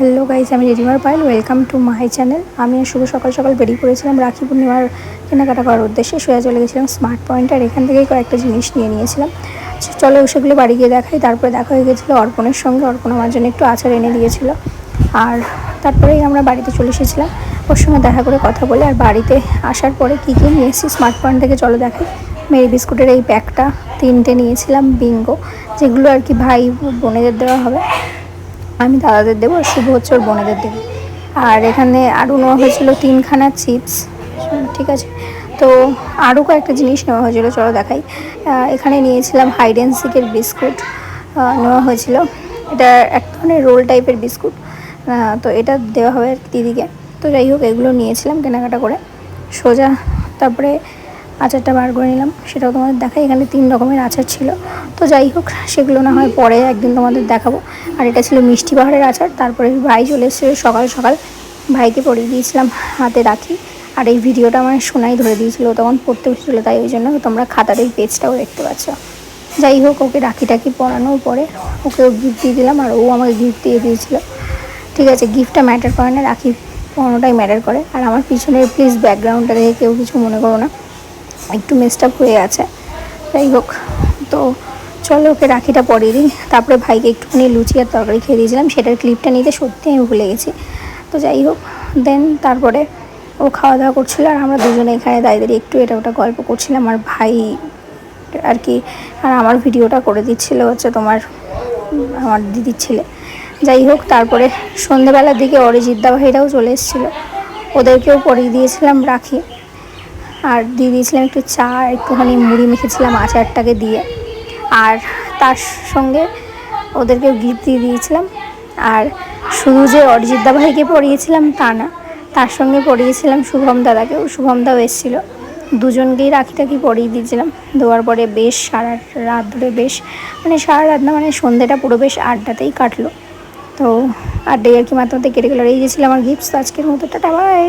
Hello guys, আমি রিদিমার Payel. Welcome to my channel. আমি শুভ সকাল সকাল বেরিয়ে পড়েছিলাম রাখি পূর্ণিমার কেনাকাটা করার উদ্দেশ্যে। সোজা চলে গেছিলাম স্মার্ট পয়েন্ট, আর এখান থেকেই কয়েকটা জিনিস নিয়েছিলাম। চলো সেগুলো বাড়ি গিয়ে দেখাই। তারপরে দেখা হয়ে গেছিলো অর্পণের সঙ্গে। অর্পণ আমার জন্য একটু আচার এনে দিয়েছিল, আর তারপরেই আমরা বাড়িতে চলে এসেছিলাম ওর সঙ্গে দেখা করে কথা বলে। আর বাড়িতে আসার পরে কী কী নিয়ে এসেছি স্মার্ট পয়েন্ট থেকে চলো দেখাই। মেরি বিস্কুটের এই প্যাকটা 3টে নিয়েছিলাম, বিঙ্গো, যেগুলো আর কি ভাই বোনেদের দেওয়া হবে। আমি দাদাদের দেবো, আর শুভ হচ্ছে ওর বোনেদের দেবো। আর এখানে আরও নেওয়া হয়েছিল 3খানা চিপস, ঠিক আছে। তো আরও কয়েকটা জিনিস নেওয়া হয়েছিল, চলো দেখাই। এখানে নিয়েছিলাম হাইড অ্যান্ড সিকের বিস্কুট নেওয়া হয়েছিল। এটা এক ধরনের রোল টাইপের বিস্কুট, তো এটা দেওয়া হবে দিদিকে। তো যাই হোক, এগুলো নিয়েছিলাম কেনাকাটা করে। সোজা তারপরে আচারটা বার করে নিলাম, সেটাও তোমাদের দেখাই। এখানে 3 রকমের আচার ছিল, তো যাই হোক সেগুলো না হয় পরে একদিন তোমাদের দেখাবো। আর এটা ছিল মিষ্টি পাহাড়ের আচার। তারপরে ভাই চলে এসেছিল সকাল সকাল, ভাইকে পরিয়ে দিয়েছিলাম হাতে রাখি। আর এই ভিডিওটা আমার সোনাই ধরে দিয়েছিল, তখন পড়তে বসেছিলো, তাই ওই জন্য তোমরা খাতার ওই পেজটাও দেখতে পাচ্ছ। যাই হোক, ওকে রাখি টাকি পরানোর পরে ওকেও গিফট দিয়ে দিলাম, আর ও আমাকে গিফট দিয়ে দিয়েছিলো। ঠিক আছে, গিফটটা ম্যাটার করে না, রাখি পরানোটাই ম্যাটার করে। আর আমার পিছনের প্লিজ ব্যাকগ্রাউন্ডটা দেখে কেউ কিছু মনে করো না, একটু মেস্টাপ হয়ে আছে। যাই হোক, তো চলো ওকে রাখিটা পরিয়ে দিই। তারপরে ভাইকে একটুখানি লুচি আর তরকারি খেয়ে দিয়েছিলাম, সেটার ক্লিপটা নিতে সত্যি আমি ভুলে গেছি। তো যাই হোক, দেন তারপরে ও খাওয়া দাওয়া করছিলো, আর আমরা দুজনে এখানে দাঁড়িয়ে একটু এটা ওটা গল্প করছিলাম। আর ভাই আর কি, আর আমার ভিডিওটা করে দিচ্ছিলো হচ্ছে আমার দিদির ছেলে। যাই হোক, তারপরে সন্ধেবেলার দিকে অরিজিৎদা ভাইরাও চলে এসেছিলো, ওদেরকেও পরিয়ে দিয়েছিলাম রাখি। আর দিয়ে দিয়েছিলাম একটু চা, একটুখানি মুড়ি মেখেছিলাম আচারটাকে দিয়ে। আর তার সঙ্গে ওদেরকেও গিফট দিয়ে দিয়েছিলাম। আর শুধু যে অরিজিৎদা ভাইকে পরিয়েছিলাম তা না, তার সঙ্গে পরিয়েছিলাম শুভম দাদাকেও। শুভম দাও এসেছিলো, দুজনকেই রাখি টাকি পরিয়ে দিয়েছিলাম। দেওয়ার পরে বেশ সারা রাত ধরে, বেশ মানে সারা রাত না, মানে সন্ধ্যেটা পুরো বেশ আড্ডাতেই কাটলো। তো আড্ডাই আর কি মাত্র কেটে গেলো। এই যে ছিল আমার গিফটস আজকের মতো। Tata, by.